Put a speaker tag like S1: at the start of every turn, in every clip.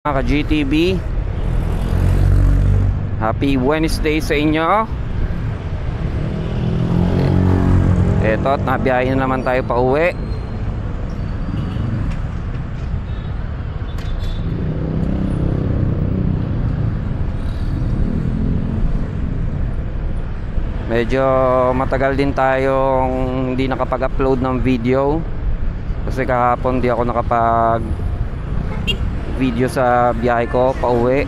S1: Mga ka-GTV, happy Wednesday sa inyo. Eto at nabiyahe na naman tayo pa uwi. Medyo matagal din tayong hindi nakapag-upload ng video kasi kahapon di ako nakapag video sa biyahe ko pa uwi.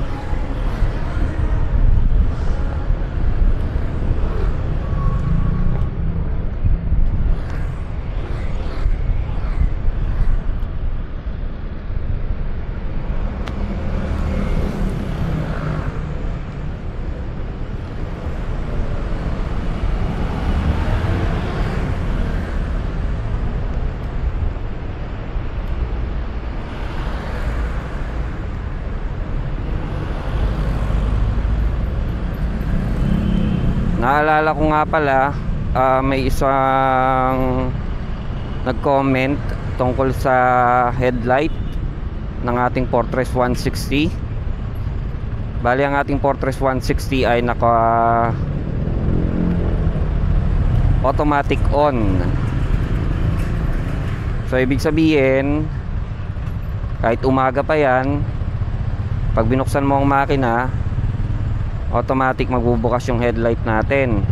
S1: Naalala ko nga pala, may isang nag-comment tungkol sa headlight ng ating Fortress 160. Bali ang ating Fortress 160 ay naka automatic on. So ibig sabihin, kahit umaga pa yan, pag binuksan mo ang makina, automatic magbubukas yung headlight natin,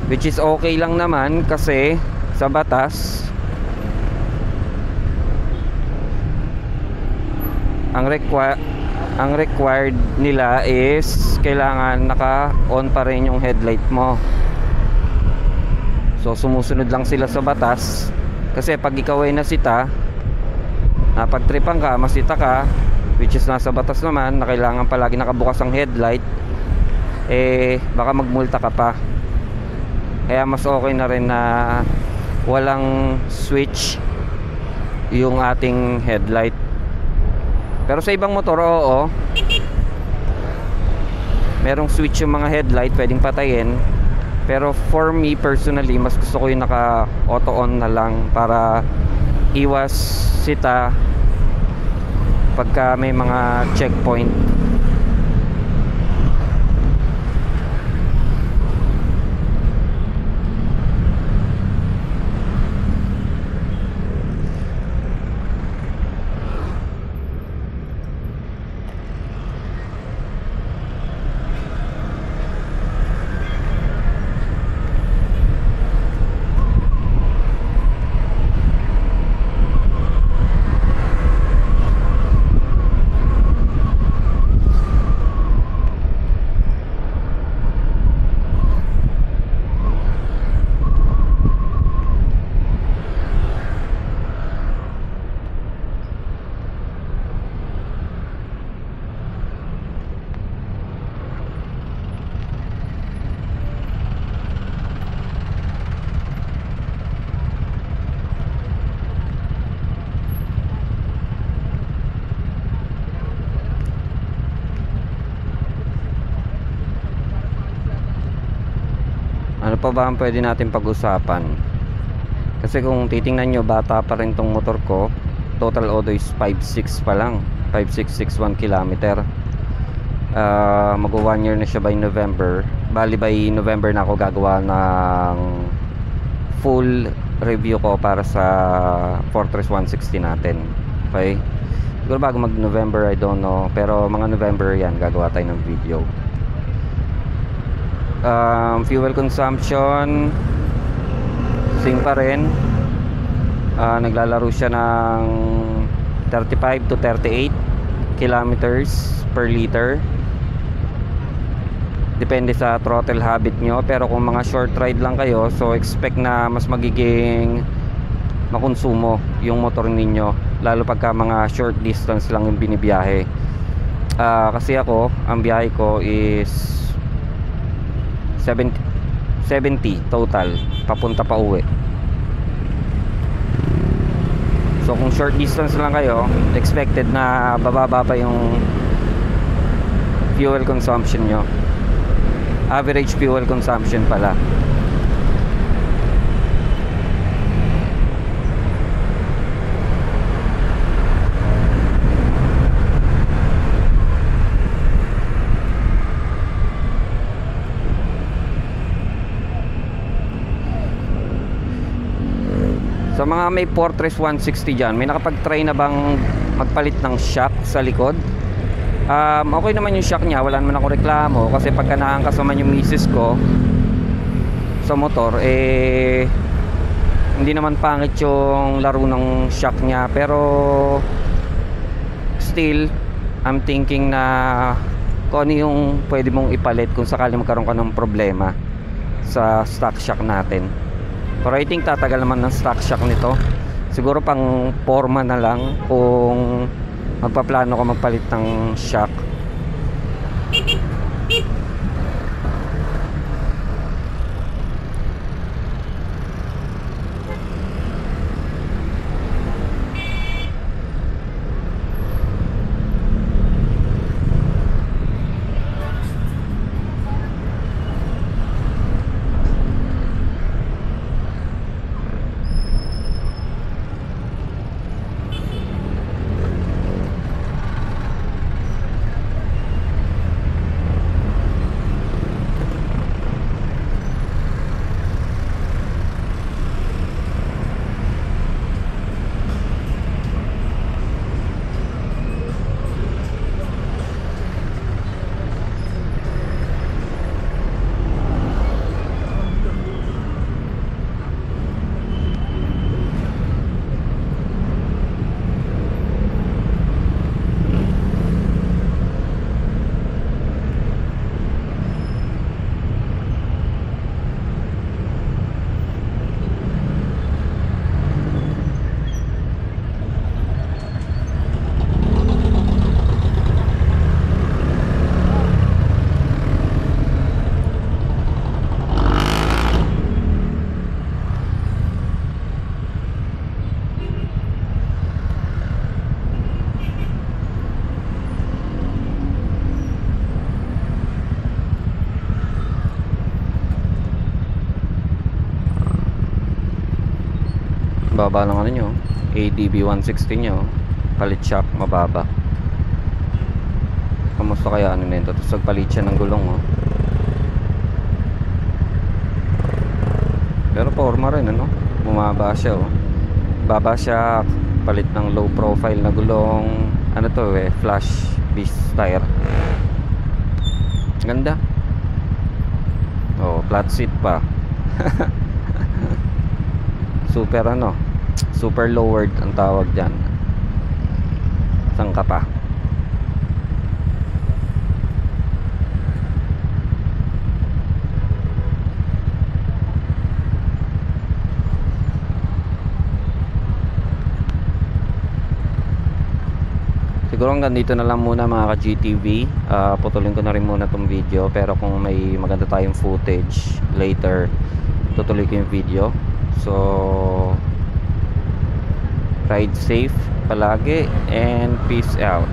S1: which is okay lang naman kasi sa batas ang required nila is kailangan naka-on pa rin yung headlight mo. So sumusunod lang sila sa batas kasi pag ikaw ay nasita, napagtripan ka, masita ka, which is nasa batas naman na kailangan palagi nakabukas ang headlight, baka magmulta ka pa. Kaya mas okay na rin na walang switch yung ating headlight. Pero sa ibang motor, oo, merong switch yung mga headlight, pwedeng patayin. Pero for me personally, mas gusto ko yung naka auto on na lang para iwas sita pagka may mga checkpoint. Ano pa ba ang pwede natin pag-usapan? Kasi kung titingnan nyo, bata pa rin tong motor ko. Total odo is 5.6 pa lang, 5.661 km. Mag 1 year na siya by November. Bali by November na ako gagawa ng full review ko para sa Fortress 160 natin. Okay, siguro bago mag November, I don't know, pero mga November yan, gagawa tayo ng video. Fuel consumption same pa rin. Naglalaro siya ng 35 to 38 kilometers per liter, depende sa throttle habit nyo. Pero kung mga short ride lang kayo, so expect na mas magiging makonsumo yung motor ninyo, lalo pagka mga short distance lang yung binibiyahe. Kasi ako, ang biyahe ko is 70 total papunta pa uwi. So kung short distance lang kayo, expected na bababa pa yung fuel consumption nyo, average fuel consumption pala. Sa mga may Fortress 160 dyan, may nakapag-try na bang magpalit ng shock sa likod? Okay naman yung shock niya, wala naman ako reklamo. Kasi pagka naangkas naman yung misis ko sa motor, hindi naman pangit yung laro ng shock niya. Pero still, I'm thinking na kung ano yung pwede mong ipalit kung sakali magkaroon ka ng problema sa stock shock natin. Pero I think tatagal naman ng stock shock nito. Siguro pang forma na lang kung magpaplano ka magpalit ng shock. Baba ng ano nyo, ADB 160 nyo, palit shock mababa. Kamusta kaya ano nito? Tapos nagpalit siya ng gulong, oh. Pero forma rin, ano, bumaba siya, oh. Baba siya, palit ng low profile na gulong. Ano to, flash beast tire. Ganda. Oh, flat seat pa. Super ano, super lowered ang tawag dyan. Sangka pa. Siguro hanggang dito na lang muna mga ka-GTV. Putulin ko na rin muna tong video. Pero kung may maganda tayong footage later, tutuloy ko yung video. So ride safe palagi and peace out.